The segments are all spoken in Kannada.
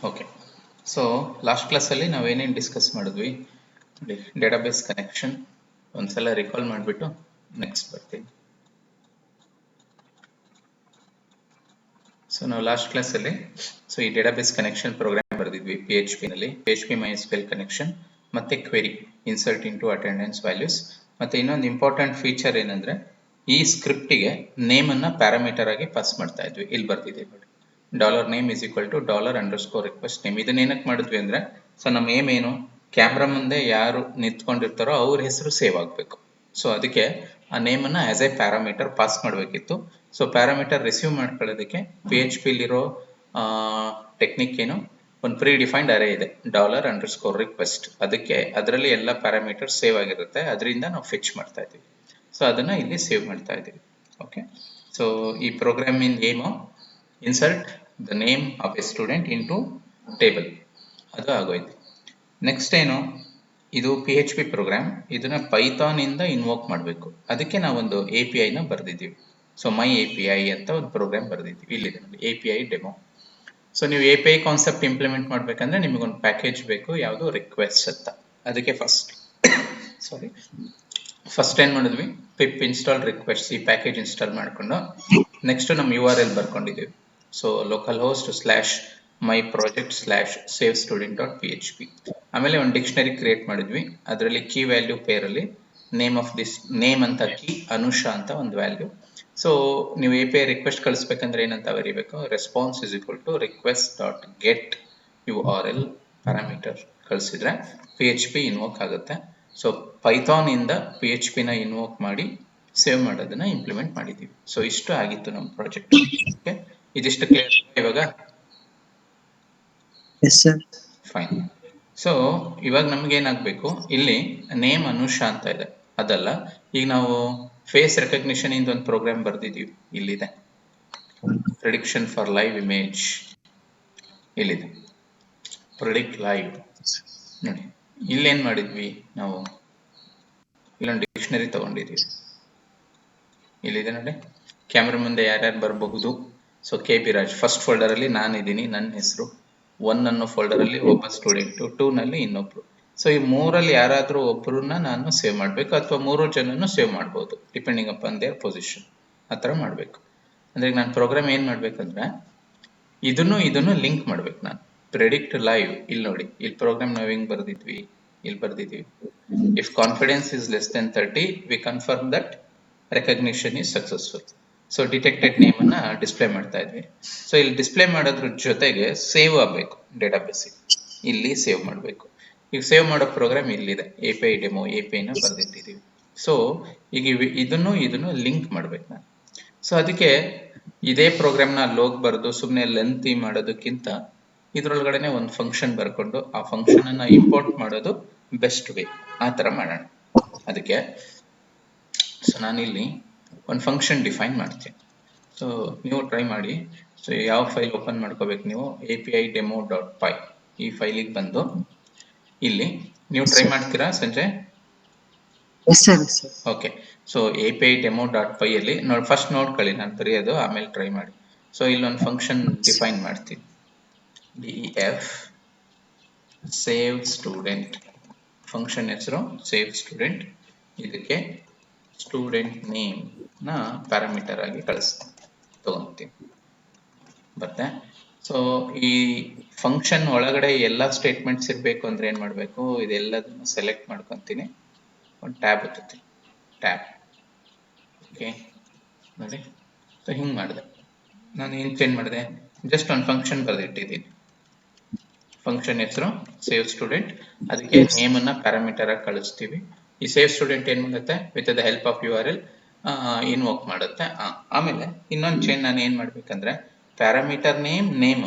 ಓಕೆ, ಸೊ ಲಾಸ್ಟ್ ಕ್ಲಾಸಲ್ಲಿ ನಾವೇನೇನು ಡಿಸ್ಕಸ್ ಮಾಡಿದ್ವಿ ನೋಡಿ, ಡೇಟಾಬೇಸ್ ಕನೆಕ್ಷನ್ ಒಂದ್ಸಲ ರಿಕಾಲ್ ಮಾಡಿಬಿಟ್ಟು ನೆಕ್ಸ್ಟ್ ಬರ್ತೀನಿ. ಸೊ ನಾವು ಲಾಸ್ಟ್ ಕ್ಲಾಸಲ್ಲಿ ಈ ಡೇಟಾಬೇಸ್ ಕನೆಕ್ಷನ್ ಪ್ರೋಗ್ರಾಮ್ ಬರೆದಿದ್ವಿ PHP MySQL ಕನೆಕ್ಷನ್ ಮತ್ತೆ query insert into attendance values. ಮತ್ತೆ ಇನ್ನೊಂದು ಇಂಪಾರ್ಟೆಂಟ್ ಫೀಚರ್ ಏನಂದ್ರೆ ಈ ಸ್ಕ್ರಿಪ್ಟಿಗೆ ನೇಮನ್ನು ಪ್ಯಾರಾಮೀಟರ್ ಆಗಿ ಪಾಸ್ ಮಾಡ್ತಾ ಇದ್ವಿ. ಇಲ್ಲಿ ಬರ್ತಿದೆ ನೋಡಿ, $name is equal to $_request name. ಇದನ್ನ ಏನಕ್ಕೆ ಮಾಡಿದ್ವಿ ಅಂದ್ರೆ, ಸೊ ನಮ್ಮ ಏಮ್ ಏನು, ಕ್ಯಾಮ್ರಾ ಮುಂದೆ ಯಾರು ನಿಂತ್ಕೊಂಡಿರ್ತಾರೋ ಅವ್ರ ಹೆಸರು ಸೇವ್ ಆಗಬೇಕು. ಸೊ ಅದಕ್ಕೆ ಆ ನೇಮನ್ನು ಆಸ್ ಎ ಪ್ಯಾರಾಮೀಟರ್ ಪಾಸ್ ಮಾಡಬೇಕಿತ್ತು. ಸೊ ಪ್ಯಾರಾಮೀಟರ್ ರಿಸೀವ್ ಮಾಡ್ಕೊಳ್ಳೋದಕ್ಕೆ PHP-ಲಿರೋ ಟೆಕ್ನಿಕ್ ಏನು, ಒಂದು ಪ್ರೀ ಡಿಫೈನ್ಡ್ ಅರೇ ಇದೆ $_request. ಅದಕ್ಕೆ ಅದರಲ್ಲಿ ಎಲ್ಲ ಪ್ಯಾರಾಮೀಟರ್ ಸೇವ್ ಆಗಿರುತ್ತೆ, ಅದರಿಂದ ನಾವು ಫೆಚ್ ಮಾಡ್ತಾ ಇದ್ದೀವಿ. ಸೊ ಅದನ್ನ ಇಲ್ಲಿ ಸೇವ್ ಮಾಡ್ತಾ ಇದ್ದೀವಿ. ಓಕೆ, ಸೊ ಈ ಪ್ರೋಗ್ರಾಮಿನ ಏಮು insert the name of a student into table, ಅದು ಆಗೋಯ್ತು. ನೆಕ್ಸ್ಟ್ ಏನು, ಇದು PHP ಪ್ರೋಗ್ರಾಮ್, ಇದನ್ನ ಪೈಥಾನ್ ಇಂದ ಇನ್ವೋಕ್ ಮಾಡಬೇಕು. ಅದಕ್ಕೆ ನಾವೊಂದು API ನ ಬರೆದಿದ್ದೀವಿ. ಸೊ ಮೈ API ಅಂತ ಒಂದು ಪ್ರೋಗ್ರಾಮ್ ಬರೆದಿದ್ದೀವಿ. ಇಲ್ಲಿದೆ ನೋಡಿ, API ಡೆಮೋ. ಸೊ ನೀವು API ಕಾನ್ಸೆಪ್ಟ್ ಇಂಪ್ಲಿಮೆಂಟ್ ಮಾಡ್ಬೇಕಂದ್ರೆ ನಿಮಗೊಂದು ಪ್ಯಾಕೇಜ್ ಬೇಕು, ಯಾವುದು ರಿಕ್ವೆಸ್ಟ್ ಅಂತ. ಅದಕ್ಕೆ ಫಸ್ಟ್ ಏನ್ ಮಾಡಿದ್ವಿ, ಪಿಪ್ ಇನ್ಸ್ಟಾಲ್ ರಿಕ್ವೆಸ್ಟ್, ಈ ಪ್ಯಾಕೇಜ್ ಇನ್ಸ್ಟಾಲ್ ಮಾಡ್ಕೊಂಡು ನೆಕ್ಸ್ಟ್ ನಮ್ಮ URL ಬರ್ಕೊಂಡಿದ್ದೀವಿ. So local host /myproject/savestudent.php. ಆಮೇಲೆ ಒಂದು ಡಿಕ್ಷನರಿ ಕ್ರಿಯೇಟ್ ಮಾಡಿದ್ವಿ. ಅದರಲ್ಲಿ ಕೀ ವ್ಯಾಲ್ಯೂ ಪೇರ್ ಅಲ್ಲಿ ನೇಮ್ ಆಫ್ ದಿಸ್ ನೇಮ್ ಅಂತ ಕೀ, ಅನುಷಾ ಅಂತ ಒಂದು ವ್ಯಾಲ್ಯೂ. ಸೊ ನೀವು API ರಿಕ್ವೆಸ್ಟ್ ಕಳಿಸ್ಬೇಕಂದ್ರೆ ಏನಂತ ಬರೀಬೇಕು, response is equal to request.get URL parameter ಕಳಿಸಿದ್ರೆ PHP ಇನ್ವೋಕ್ ಆಗುತ್ತೆ. ಸೊ ಪೈಥಾನ್ ಇಂದ PHP ನ ಇನ್ವೋಕ್ ಮಾಡಿ ಸೇವ್ ಮಾಡೋದನ್ನ ಇಂಪ್ಲಿಮೆಂಟ್ ಮಾಡಿದ್ದೀವಿ. ಸೊ ಇಷ್ಟು ಆಗಿತ್ತು ನಮ್ಮ ಪ್ರಾಜೆಕ್ಟ್. ಓಕೆ, ಇದಿಷ್ಟು ಕ್ಲಿಯರ್ ಇವಾಗ? ಫೈನ್. ಸೊ ಇವಾಗ ನಮ್ಗೆ ಏನಾಗಬೇಕು, ಇಲ್ಲಿ ನೇಮ್ ಅನುಷಾ ಅಂತ ಇದೆ, ಅದಲ್ಲ. ಈಗ ನಾವು ಫೇಸ್ ರೆಕಗ್ನಿಷನ್ ಇಂದ ಒಂದು ಪ್ರೋಗ್ರಾಮ್ ಬರ್ದಿದ್ದೀವಿ. ಇಲ್ಲಿದೆ ಪ್ರಿಡಿಕ್ಷನ್ ಫಾರ್ ಲೈವ್ ಇಮೇಜ್, ಇಲ್ಲಿದೆ ಪ್ರಿಡಿಕ್ಟ್ ಲೈವ್. ನೋಡಿ ಇಲ್ಲೇನ್ ಮಾಡಿದ್ವಿ ನಾವು, ಇಲ್ಲೊಂದು ಡಿಕ್ಷನರಿ ತಗೊಂಡಿದ್ದೀವಿ. ಇಲ್ಲಿದೆ ನೋಡಿ, ಕ್ಯಾಮ್ರಾ ಮುಂದೆ ಯಾರ್ಯಾರು ಬರಬಹುದು. So KB Raj first folder ಅಲ್ಲಿ ನಾನಿದ್ದೀನಿ, ನನ್ನ ಹೆಸರು. 1 ಅನ್ನೋ ಫೋಲ್ಡರ್ ಅಲ್ಲಿ ಒಬ್ಬ ಸ್ಟೂಡೆಂಟ್, 2 ನಲ್ಲಿ ಇನ್ನೊಬ್ರು. ಸೊ ಈ ಮೂರಲ್ಲಿ ಯಾರಾದ್ರೂ ಒಬ್ಬರನ್ನ ನಾನು ಸೇವ್ ಮಾಡಬೇಕು, ಅಥವಾ 3 ಜನನು ಸೇವ್ ಮಾಡಬಹುದು ಡಿಪೆಂಡಿಂಗ್ ಅಪಾನ್ ದೇರ್ ಪೊಸಿಷನ್. ಆ ಥರ ಮಾಡಬೇಕು. ಅಂದ್ರೆ ನಾನು ಪ್ರೋಗ್ರಾಮ್ ಏನ್ ಮಾಡ್ಬೇಕಂದ್ರೆ, ಇದನ್ನು ಲಿಂಕ್ ಮಾಡ್ಬೇಕು ನಾನು. ಪ್ರೆಡಿಕ್ಟ್ ಲೈವ್, ಇಲ್ಲಿ ನೋಡಿ, ಇಲ್ಲಿ ಪ್ರೋಗ್ರಾಮ್ ನಾವು ಹೆಂಗ್ ಬರ್ದಿದ್ವಿ, ಇಲ್ಲಿ ಬರ್ದಿದ್ದೀವಿ. If confidence is less then 30 we confirm that recognition is successful. So detected name ಅನ್ನ ಡಿಸ್ಪ್ಲೇ ಮಾಡ್ತಾ ಇದ್ವಿ. ಸೊ ಇಲ್ಲಿ ಡಿಸ್ಪ್ಲೇ ಮಾಡೋದ್ರ ಜೊತೆಗೆ ಸೇವ್ ಆಗಬೇಕು ಡೇಟಾಬೇಸಿಗೆ, ಇಲ್ಲಿ ಸೇವ್ ಮಾಡಬೇಕು. ಈಗ ಸೇವ್ ಮಾಡೋ ಪ್ರೋಗ್ರಾಮ್ ಇಲ್ಲಿದೆ, API ಡೆಮೋ API ನ ಬರ್ದಿಟ್ಟಿದ್ದೀವಿ. ಸೊ ಈಗ ಇದನ್ನು ಲಿಂಕ್ ಮಾಡ್ಬೇಕು ನಾನು. ಸೊ ಅದಕ್ಕೆ ಇದೇ ಪ್ರೋಗ್ರಾಮ್ನ ಲೋಗ್ ಬರೆದು ಸುಮ್ಮನೆ ಲೆಂತಿ ಮಾಡೋದಕ್ಕಿಂತ ಇದ್ರೊಳಗಡೆನೆ ಒಂದು ಫಂಕ್ಷನ್ ಬರ್ಕೊಂಡು ಆ ಫಂಕ್ಷನ್ ಅನ್ನ ಇಂಪೋರ್ಟ್ ಮಾಡೋದು ಬೆಸ್ಟ್ ವೇ. ಆ ಥರ ಮಾಡೋಣ. ಅದಕ್ಕೆ ಸೊ ನಾನಿಲ್ಲಿ ಒಂದು ಫಂಕ್ಷನ್ ಡಿಫೈನ್ ಮಾಡ್ತೀನಿ. ಸೊ ನೀವು ಟ್ರೈ ಮಾಡಿ. ಸೊ ಯಾವ ಫೈಲ್ ಓಪನ್ ಮಾಡ್ಕೋಬೇಕು ನೀವು, API demo.py ಈ ಫೈಲಿಗೆ ಬಂದು ಇಲ್ಲಿ ನೀವು ಟ್ರೈ ಮಾಡ್ತೀರಾ Sanjay? Okay, so API demo.py ಅಲ್ಲಿ ನೋಡಿ, ಫಸ್ಟ್ ನೋಡ್ಕೊಳ್ಳಿ, ನಾನು ಬರೆಯೋದು, ಆಮೇಲೆ ಟ್ರೈ ಮಾಡಿ. ಸೊ ಇಲ್ಲೊಂದು ಫಂಕ್ಷನ್ ಡಿಫೈನ್ ಮಾಡ್ತೀನಿ, def save student. ಫಂಕ್ಷನ್ ಹೆಸರು ಸೇವ್ ಸ್ಟೂಡೆಂಟ್. ಇದಕ್ಕೆ ಸ್ಟೂಡೆಂಟ್ ನೇಮ್ ನ ಪ್ಯಾರಾಮೀಟರ್ ಆಗಿ ತಗೊಂತೀನಿ ಬರ್ತೆ. ಸೊ ಈ ಫಂಕ್ಷನ್ ಒಳಗಡೆ ಎಲ್ಲ ಸ್ಟೇಟ್ಮೆಂಟ್ಸ್ ಇರಬೇಕು ಅಂದ್ರೆ ಏನ್ ಮಾಡಬೇಕು, ಇದೆಲ್ಲದನ್ನು ಸೆಲೆಕ್ಟ್ ಮಾಡ್ಕೊತೀನಿ, ಒಂದು ಟ್ಯಾಬ್ ಒತ್ತೀನಿ, ಟ್ಯಾಬ್. ಓಕೆ ನೋಡಿ, ಸೊ ಹಿಂಗೆ ಮಾಡಿದೆ. ನಾನು ಏನು ಚೇಂಜ್ ಮಾಡಿದೆ, ಜಸ್ಟ್ ಒಂದು ಫಂಕ್ಷನ್ ಬರೆದಿಟ್ಟಿದ್ದೀನಿ. ಫಂಕ್ಷನ್ ಹೆಸರು ಸೇವ್ ಸ್ಟೂಡೆಂಟ್, ಅದಕ್ಕೆ ನೇಮ್ ಅನ್ನ ಪ್ಯಾರಾಮೀಟರ್ ಆಗಿ ಕಳಿಸ್ತೀವಿ. ಈ ಸೇವ್ ಸ್ಟೂಡೆಂಟ್ ಏನ್ ಮಾಡುತ್ತೆ, with the help of URL invoke ಮಾಡುತ್ತೆ. ಆಮೇಲೆ ಇನ್ನೊಂದು ಚೇಂಜ್ ನಾನು ಏನ್ ಮಾಡ್ಬೇಕಂದ್ರೆ, ಪ್ಯಾರಾಮೀಟರ್ ನೇಮ್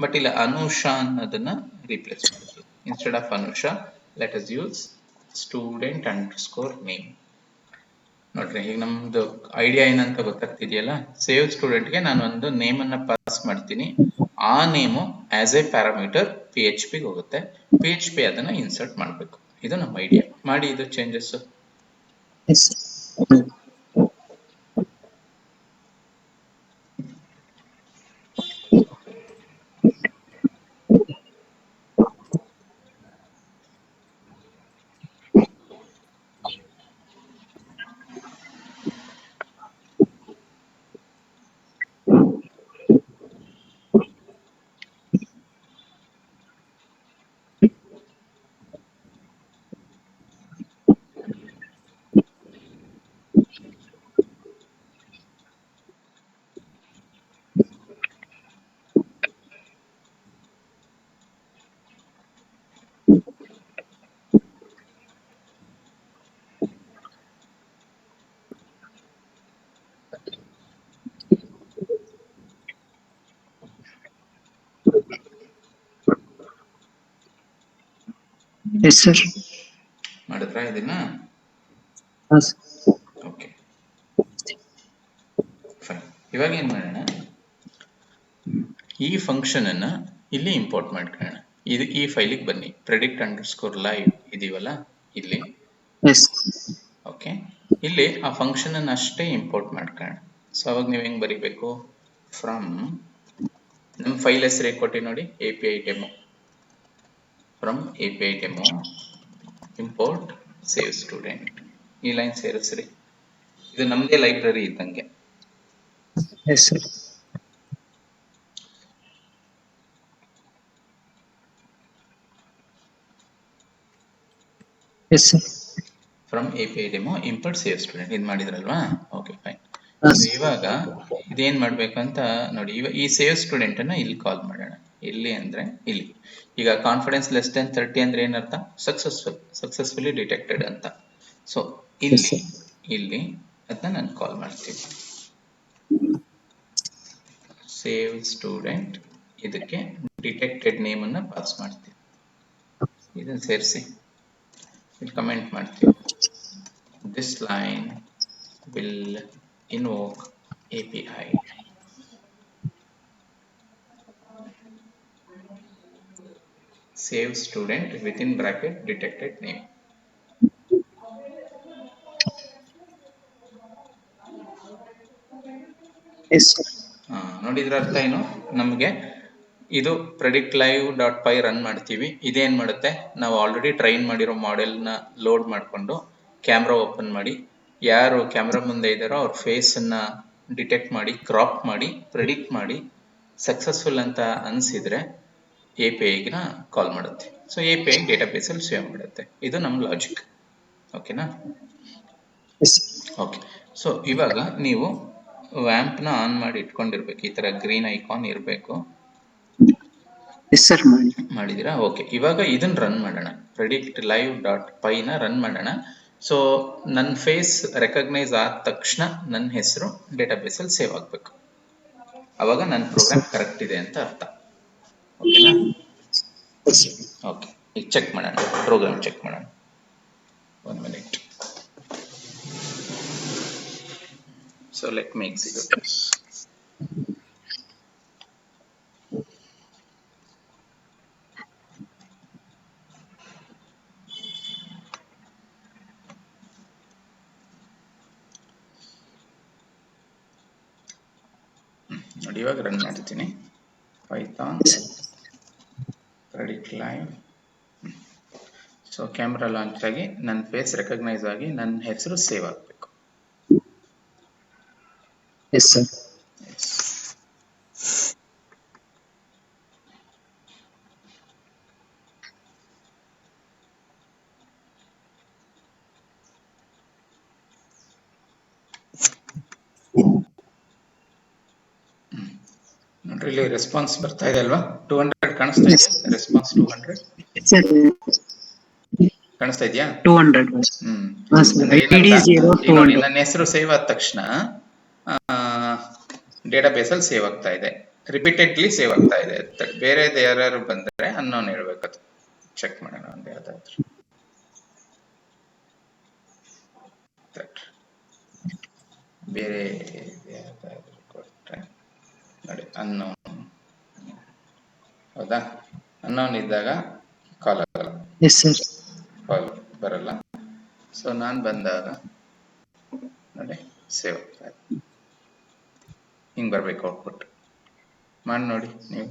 ಬಟ್ ಇಲ್ಲ ಅನುಷಾ ಅನ್ನೋದನ್ನ ರೀಪ್ಲೇಸ್ ಮಾಡ್ತೀವಿ. Instead of Anusha let us use student_name. ನೋಡ್ರಿ, ಈಗ ನಮ್ದು ಐಡಿಯಾ ಏನಂತ ಗೊತ್ತಾಗ್ತಿದೆಯಲ್ಲ. ಸೇವ್ ಸ್ಟೂಡೆಂಟ್ಗೆ ನಾನು ಒಂದು ನೇಮ್ ಅನ್ನ ಪಾಸ್ ಮಾಡ್ತೀನಿ, ಆ name as A parameter PHP ಗೆ ಹೋಗುತ್ತೆ, PHP ಅದನ್ನ ಇನ್ಸರ್ಟ್ ಮಾಡಬೇಕು. ಇದು ನಮ್ಮ ಐಡಿಯಾ. ಮಾಡಿ ಇದು ಚೇಂಜಸ್. Yes sir. ಮಾಡಿದ್ರಾ ಇದನ್ನ? ಹಾಂ ಸರ್. Okay fine. ಇವಾಗ ಏನ್ ಮಾಡೋಣ, ಈ ಫಂಕ್ಷನ್ ಅನ್ನ ಇಲ್ಲಿ ಇಂಪೋರ್ಟ್ ಮಾಡ್ಕೊಳ್ಳೋಣ. ಇದು ಈ ಫೈಲಿಗೆ ಬನ್ನಿ, predict_live ಇದೀವಲ್ಲ ಇಲ್ಲಿ. ಎಸ್. ಓಕೆ, ಇಲ್ಲಿ ಆ ಫಂಕ್ಷನ್ ಅನ್ನು ಅಷ್ಟೇ ಇಂಪೋರ್ಟ್ ಮಾಡ್ಕೊಳ್ಳೋಣ. ಸೊ ಅವಾಗ ನೀವು ಹೆಂಗ್ ಬರೀಬೇಕು, ಫ್ರಮ್ ನಮ್ಮ ಫೈಲ್ ಹೆಸರು ಕೊಟ್ಟು ನೋಡಿ, API demo. From API demo import save student. ಈ ಲೈನ್ ಸೇರಿಸ್ರಿ, ಇದು ನಮ್ದೇ ಲೈಬ್ರರಿ ಇದ್ದಂಗೆ. Yes sir. Yes sir. From API demo import save student ಇದು ಮಾಡಿದ್ರಲ್ವಾ? Okay fine. ಇವಾಗ ಇದೇನ್ ಮಾಡ್ಬೇಕು ಅಂತ ನೋಡಿ. ಈ ಸೇವ್ ಸ್ಟೂಡೆಂಟ್ ಅನ್ನ ಇಲ್ಲಿ ಕಾಲ್ ಮಾಡೋಣ. ಇಲ್ಲಿ ಅಂದ್ರೆ ಇಲ್ಲಿ. ಈಗ ಕಾನ್ಫಿಡೆನ್ಸ್ ಲೆಸ್ ದೆನ್ 30 ಅಂದ್ರೆ ಏನರ್ಥ? ಸಕ್ಸಸ್ಫುಲಿ ಡಿಟೆಕ್ಟೆಡ್ ಅಂತ. ಸೊ ಇಲ್ಲಿ ಅದನ್ನ ನಾನು ಕಾಲ್ ಮಾಡ್ತೀನಿ. ಸೇವ್ ಸ್ಟೂಡೆಂಟ್, ಇದಕ್ಕೆ ಡಿಟೆಕ್ಟೆಡ್ ನೇಮ್ ಅನ್ನ ಪಾಸ್ ಮಾಡ್ತೀನಿ. ಇದನ್ನ ಸೇರಿಸಿ ಇಲ್ಲಿ ಕಮೆಂಟ್ ಮಾಡ್ತೀವಿ. This line will invoke API. Save student within bracket detected name. Yes sir. ನೋಡಿದ್ರ ಅರ್ಥ ಏನು? ನಮಗೆ ಇದು predict_live.py ರನ್ ಮಾಡ್ತೀವಿ. ಇದೇನ್ ಮಾಡುತ್ತೆ, ನಾವು ಆಲ್ರೆಡಿ ಟ್ರೈನ್ ಮಾಡಿರೋ ಮಾಡೆಲ್ನ ಲೋಡ್ ಮಾಡಿಕೊಂಡು ಕ್ಯಾಮ್ರಾ ಓಪನ್ ಮಾಡಿ, ಯಾರು ಕ್ಯಾಮ್ರಾ ಮುಂದೆ ಇದ್ದಾರೋ ಅವ್ರ ಫೇಸ್ ಅನ್ನ ಡಿಟೆಕ್ಟ್ ಮಾಡಿ, ಕ್ರಾಪ್ ಮಾಡಿ, ಪ್ರೆಡಿಕ್ಟ್ ಮಾಡಿ, ಸಕ್ಸಸ್ಫುಲ್ ಅಂತ ಅನ್ಸಿದ್ರೆ API-ನ ಕಾಲ್ ಮಾಡುತ್ತೆ. ಸೊ API ಡೇಟಾಬೇಸ್ ಅಲ್ಲಿ ಸೇವ್ ಮಾಡುತ್ತೆ. ಇದು ನಮ್ಮ ಲಾಜಿಕ್. ಓಕೆನಾ? ಓಕೆ. ಸೊ ಇವಾಗ ನೀವು ವ್ಯಾಂಪ್ ನ ಆನ್ ಮಾಡಿ ಇಟ್ಕೊಂಡಿರ್ಬೇಕು. ಈ ತರ ಗ್ರೀನ್ ಐಕಾನ್ ಇರಬೇಕು. ಮಾಡಿದಿರಾ? ಓಕೆ. ಇವಾಗ ಇದನ್ನ ರನ್ ಮಾಡೋಣ. predict_live.py ನ ರನ್ ಮಾಡೋಣ. ಸೊ ನನ್ನ ಫೇಸ್ ರೆಕಗ್ನೈಸ್ ಆದ ತಕ್ಷಣ ನನ್ನ ಹೆಸರು ಡೇಟಾಬೇಸ್ ಅಲ್ಲಿ ಸೇವ್ ಆಗ್ಬೇಕು. ಅವಾಗ ನನ್ನ ಪ್ರೋಗ್ರಾಮ್ ಕರೆಕ್ಟ್ ಇದೆ ಅಂತ ಅರ್ಥ. ಓಕೆನಾ? ಓಕೆ, ಈಗ ಚೆಕ್ ಮಾಡೋಣ, ಪ್ರೋಗ್ರಾಮ್ ಚೆಕ್ ಮಾಡೋಣ. 1 minute. So let me execute this. ನೋಡಿ ಇವಾಗ ರನ್ ಮಾಡ್ತೀನಿ. Python predict_live. So camera launch ಆಗಿ ನನ್ನ ಫೇಸ್ ರೆಕಗ್ನೈಸ್ ಆಗಿ ನನ್ನ ಹೆಸರು ಸೇವ್ ಆಗಬೇಕು. Yes sir. ನೋಡ್ರಿ ಇಲ್ಲಿ ರೆಸ್ಪಾನ್ಸ್ ಬರ್ತಾ ಇದೆ ಅಲ್ವಾ? 200 ಕಾಣಿಸ್ತಾ ಇದೆ. ರೆಸ್ಪಾನ್ಸ್ 200 ಕಾಣಿಸ್ತಾ ಇದೆಯಾ? 200. ನೋಡಿ ನನ್ನ ಹೆಸರು ಸೇವ್ ಆದ ತಕ್ಷಣ ಡೇಟಾಬೇಸ್ ಅಲ್ಲಿ ಸೇವ್ ಆಗ್ತಾ ಇದೆ. ರಿಪೀಟೆಡ್ಲಿ ಸೇವ್ ಆಗ್ತಾ ಇದೆ. ಬೇರೆ ಯಾರು ಬಂದ್ರೆ ಅನ್ನೋನ್ ಹೇಳ್ಬೇಕದು. ಚೆಕ್ ಮಾಡೋಣ ಒಂದು ಯಾವ್ದಾದ್ರು. ಬೇರೆ ಯಾವ್ದಾದ್ರು ಕೊಟ್ರೆ ನೋಡಿ ಅನ್ನೋನ್. ಹೌದಾ? ಅನ್ನೋನ್ ಇದ್ದಾಗ ಕಾಲ್ ಆಗಲ್ಲ. ಕಾಲ್ ಬರಲ್ಲ. ಸೊ ನಾನು ಬಂದಾಗ ನೋಡಿ ಸೇವ್ ಆಗ್ತಾ ಇದೆ. ಹಿಂಗ್ ಬರ್ಬೇಕು ಔಟ್ಪುಟ್. ಮಾಡಿ ನೋಡಿ ನೀವು.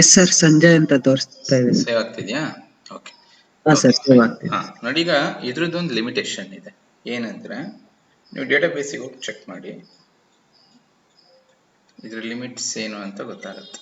ಎಸ್ ಸರ್, ಸಂಜಯ್ ಅಂತ ತೋರಿಸ್ತಾ ಇದೆ. ಸೇವ್ ಆಗ್ತಿದ್ಯಾ? ಓಕೆ. ಹಾ ಸರ್, ಸೇವ್ ಆಗ್ತಿದೆ. ನೋಡಿ ಈಗ ಇದ್ರದ್ದೊಂದು ಲಿಮಿಟೇಷನ್ ಇದೆ. ಏನಂದ್ರೆ ನೀವು ಡೇಟಾಬೇಸಿಗೆ ಹೋಗಿ ಚೆಕ್ ಮಾಡಿ, ಇದ್ರ ಲಿಮಿಟ್ಸ್ ಏನು ಅಂತ ಗೊತ್ತಾಗುತ್ತೆ.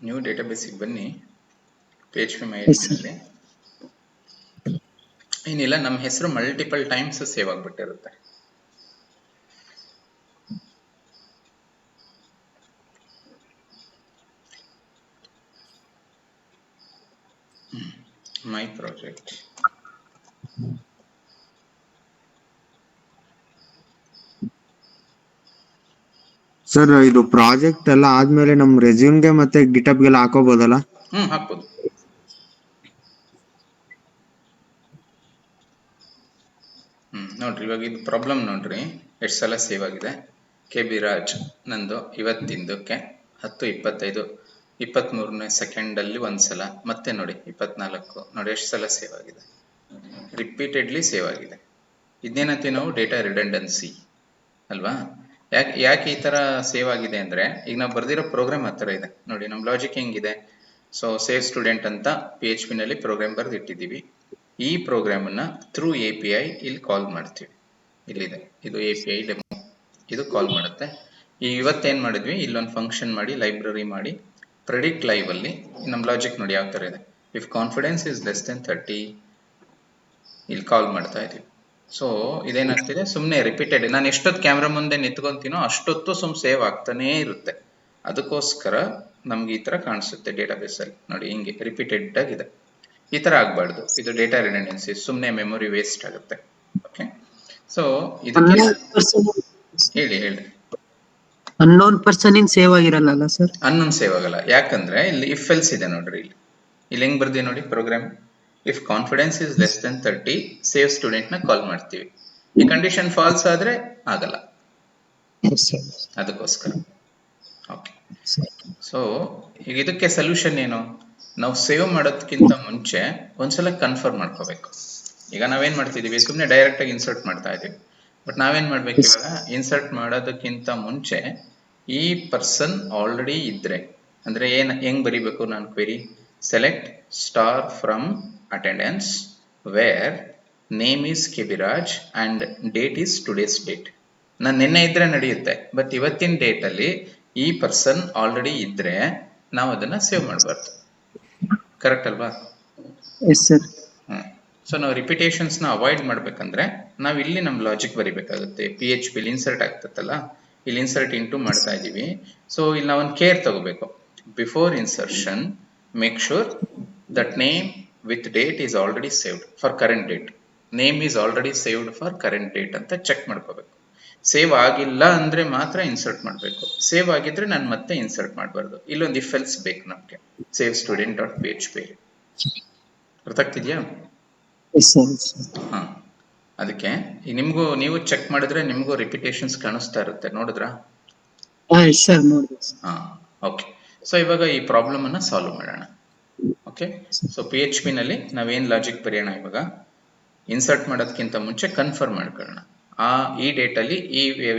ನೀವು ಡೇಟಾಬೇಸಿಗೆ ಬನ್ನಿ, PHP MyAdminನಲ್ಲಿ. ಏನಿಲ್ಲ, ನಮ್ಮ ಹೆಸರು ಮಲ್ಟಿಪಲ್ ಟೈಮ್ಸ್ ಸೇವ್ ಆಗಿಬಿಟ್ಟಿರುತ್ತೆ. My project. ಸರ್ ಇದು ಪ್ರಾಜೆಕ್ಟ್ ಎಲ್ಲ ಆದ್ಮೇಲೆ ನಮ್ ರೆಸ್ಯೂಮ್ಗೆ ಮತ್ತೆ ಗಿಟಬ್ಗೆಲ್ಲ ಹಾಕೋಬಹುದಲ್ಲ? ಹಾಕ್ಬೋದು. ನೋಡ್ರಿ, ಇವಾಗ ಇದು ಪ್ರಾಬ್ಲಮ್ ನೋಡ್ರಿ, ಎಷ್ಟು ಸಲ ಸೇವ್ ಆಗಿದೆ. KB ರಾಜ್ ನಂದು ಇವತ್ತಿಂದಕ್ಕೆ 10:25 23ನೇ ಸೆಕೆಂಡಲ್ಲಿ ಒಂದ್ಸಲ, ಮತ್ತೆ ನೋಡಿ 24 ನೋಡಿ ಎಷ್ಟು ಸಲ ಸೇವ್ ಆಗಿದೆ, ರಿಪೀಟೆಡ್ಲಿ ಸೇವ್ ಆಗಿದೆ. ಇದನ್ನೇನಂತೀವಿ ನಾವು ಡೇಟಾ ರಿಡಂಡೆನ್ಸಿ ಅಲ್ವಾ? ಯಾಕೆ ಈ ಥರ ಸೇವ್ ಆಗಿದೆ ಅಂದರೆ, ಈಗ ನಾವು ಬರ್ದಿರೋ ಪ್ರೋಗ್ರಾಮ್ ಆ ಥರ ಇದೆ ನೋಡಿ. ನಮ್ಮ ಲಾಜಿಕ್ ಹೆಂಗಿದೆ, ಸೊ ಸೇವ್ ಸ್ಟೂಡೆಂಟ್ ಅಂತ PHPನಲ್ಲಿ ಪ್ರೋಗ್ರಾಮ್ ಬರೆದಿಟ್ಟಿದ್ದೀವಿ. ಈ ಪ್ರೋಗ್ರಾಮನ್ನು ಥ್ರೂ API ಇಲ್ಲಿ ಕಾಲ್ ಮಾಡ್ತೀವಿ. ಇಲ್ಲಿದೆ, ಇದು API ಡೆಮೋ, ಇದು ಕಾಲ್ ಮಾಡುತ್ತೆ. ಇವತ್ತೇನು ಮಾಡಿದ್ವಿ, ಇಲ್ಲೊಂದು ಫಂಕ್ಷನ್ ಮಾಡಿ, ಲೈಬ್ರರಿ ಮಾಡಿ, ಪ್ರೆಡಿಕ್ಟ್ ಲೈವಲ್ಲಿ ನಮ್ಮ ಲಾಜಿಕ್ ನೋಡಿ ಯಾವ ಥರ ಇದೆ. If confidence is less then 30 ಇಲ್ಲಿ ಕಾಲ್ ಮಾಡ್ತಾ ಇದ್ದೀವಿ. ಸೊ ಇದೇನಾಗ್ತಿದೆ, ಸುಮ್ಮನೆ ರಿಪೀಟೆಡ್, ನಾನು ಎಷ್ಟೊತ್ತು ಕ್ಯಾಮ್ರಾ ಮುಂದೆ ನಿಂತ್ಕೊಂತೀನೋ ಅಷ್ಟೊತ್ತು ಸೇವ್ ಆಗ್ತಾನೇ ಇರುತ್ತೆ. ಅದಕ್ಕೋಸ್ಕರ ನಮ್ಗೆ ಈ ಥರ ಕಾಣಿಸುತ್ತೆ ಡೇಟಾಬೇಸಲ್ಲಿ ನೋಡಿ, ಹಿಂಗೆ ರಿಪೀಟೆಡ್ ಆಗಿದೆ. ಈ ಥರ ಆಗಬಾರ್ದು, ಇದು ಡೇಟಾ ರಿಡಂಡೆನ್ಸಿ, ಸುಮ್ಮನೆ ಮೆಮೊರಿ ವೇಸ್ಟ್ ಆಗುತ್ತೆ. ಓಕೆ, ಸೊ ಇದಕ್ಕೆ ಹೇಳಿ ಅನ್ನೋನ್ ಪರ್ಸನ್ ಇನ್ ಸೇವ್ ಆಗಿರಲ್ಲ ಸರ್? ಅನ್ನೊಂದು ಸೇವ್ ಆಗಲ್ಲ, ಯಾಕಂದ್ರೆ ಇಲ್ಲಿ ಇಫ್ ಎಲ್ಸ್ ಇದೆ ನೋಡ್ರಿ. ಇಲ್ಲಿ ಹೆಂಗ್ ಬರ್ದಿ ನೋಡಿ program, if confidence is less then 30 save student ನ ಕಾಲ್ ಮಾಡ್ತೀವಿ. ಈ ಕಂಡೀಷನ್ ಫಾಲ್ಸ್ ಆದ್ರೆ ಆಗಲ್ಲ, ಅದಕ್ಕೋಸ್ಕರ. ಓಕೆ, ಸೊ ಈಗ ಇದಕ್ಕೆ ಸೊಲ್ಯೂಷನ್ ಏನು, ನಾವು ಸೇವ್ ಮಾಡೋದಕ್ಕಿಂತ ಮುಂಚೆ ಒಂದ್ಸಲ ಕನ್ಫರ್ಮ್ ಮಾಡ್ಕೋಬೇಕು. ಈಗ ನಾವೇನ್ ಮಾಡ್ತಿದೀವಿ, ಸುಮ್ಮನೆ ಡೈರೆಕ್ಟ್ ಆಗಿ ಇನ್ಸರ್ಟ್ ಮಾಡ್ತಾ ಇದೀವಿ. ಬಟ್ ನಾವೇನ್ ಮಾಡ್ಬೇಕು, ಇವಾಗ ಇನ್ಸರ್ಟ್ ಮಾಡೋದಕ್ಕಿಂತ ಮುಂಚೆ ಈ ಪರ್ಸನ್ ಆಲ್ರೆಡಿ ಇದ್ರೆ, ಅಂದ್ರೆ ಹೆಂಗ್ ಬರಿಬೇಕು, ನಾನು query select star from attendance where name is KB Raj and date is today's date. ನಾನು ನಿನ್ನೆ ಇದ್ರೆ ನಡೆಯುತ್ತೆ, ಬಟ್ ಇವತ್ತಿನ ಡೇಟ್ ಅಲ್ಲಿ ಈ ಪರ್ಸನ್ ಆಲ್ರೆಡಿ ಇದ್ರೆ ನಾವು ಅದನ್ನ ಸೇವ್ ಮಾಡಬಾರ್ದು. ಕರೆಕ್ಟ್ ಅಲ್ವಾ? ಸೊ ನಾವು ರಿಪಿಟೇಷನ್ಸ್ ನ ಅವಾಯ್ಡ್ ಮಾಡ್ಬೇಕಂದ್ರೆ ನಾವು ಇಲ್ಲಿ ನಮ್ಮ ಲಾಜಿಕ್ ಬರಿಬೇಕಾಗುತ್ತೆ. PHP ಇನ್ಸರ್ಟ್ ಆಗ್ತತ್ತಲ್ಲ, ಇಲ್ಲಿ ಇನ್ಸರ್ಟ್ ಇಂಟು ಮಾಡ್ತಾ ಇದೀವಿ. ಸೊ ಇಲ್ಲಿ ನಾವೊಂದು ಕೇರ್ ತಗೋಬೇಕು. Before insertion make sure that name with date is already saved for current date. Name is already saved for current date ಅಂತ ಚೆಕ್ ಮಾಡ್ಕೋಬೇಕು. ಸೇವ್ ಆಗಿಲ್ಲ ಅಂದ್ರೆ ಮಾತ್ರ ಇನ್ಸರ್ಟ್ ಮಾಡಬೇಕು, ಸೇವ್ ಆಗಿದ್ರೆ ನಾನು ಮತ್ತೆ ಇನ್ಸರ್ಟ್ ಮಾಡಬಾರ್ದು. ಇಲ್ಲೊಂದು ಇಫ್ ಎಲ್ಸ್ ಬೇಕು ನಮ್ಗೆ, ಸೇವ್ ಸ್ಟೂಡೆಂಟ್ ಡಾಟ್ PHP. ಅರ್ಥ ಆಗ್ತಿದ್ಯಾ? ಹಾ, ಅದಕ್ಕೆ ನಿಮ್ಗೂ ನೀವು ಚೆಕ್ ಮಾಡಿದ್ರೆ ನಿಮ್ಗೂ ರಿಪಿಟೇಷನ್ಸ್ ಕಾಣಿಸ್ತಾ ಇರುತ್ತೆ, ನೋಡಿದ್ರಾ? ಹಾ, ಓಕೆ. ಸೊ ಇವಾಗ ಈ ಪ್ರಾಬ್ಲಮ್ ಅನ್ನ ಸಾಲ್ವ್ ಮಾಡೋಣ. ಓಕೆ, ಸೊ PHP ನಲ್ಲಿ ನಾವೇನ್ ಲಾಜಿಕ್ ಬರೆಯೋಣ, ಇವಾಗ ಇನ್ಸರ್ಟ್ ಮಾಡೋದಕ್ಕಿಂತ ಮುಂಚೆ ಕನ್ಫರ್ಮ್ ಮಾಡ್ಕೊಳ್ಳೋಣ. ಈ ಡೇಟ್ ಅಲ್ಲಿ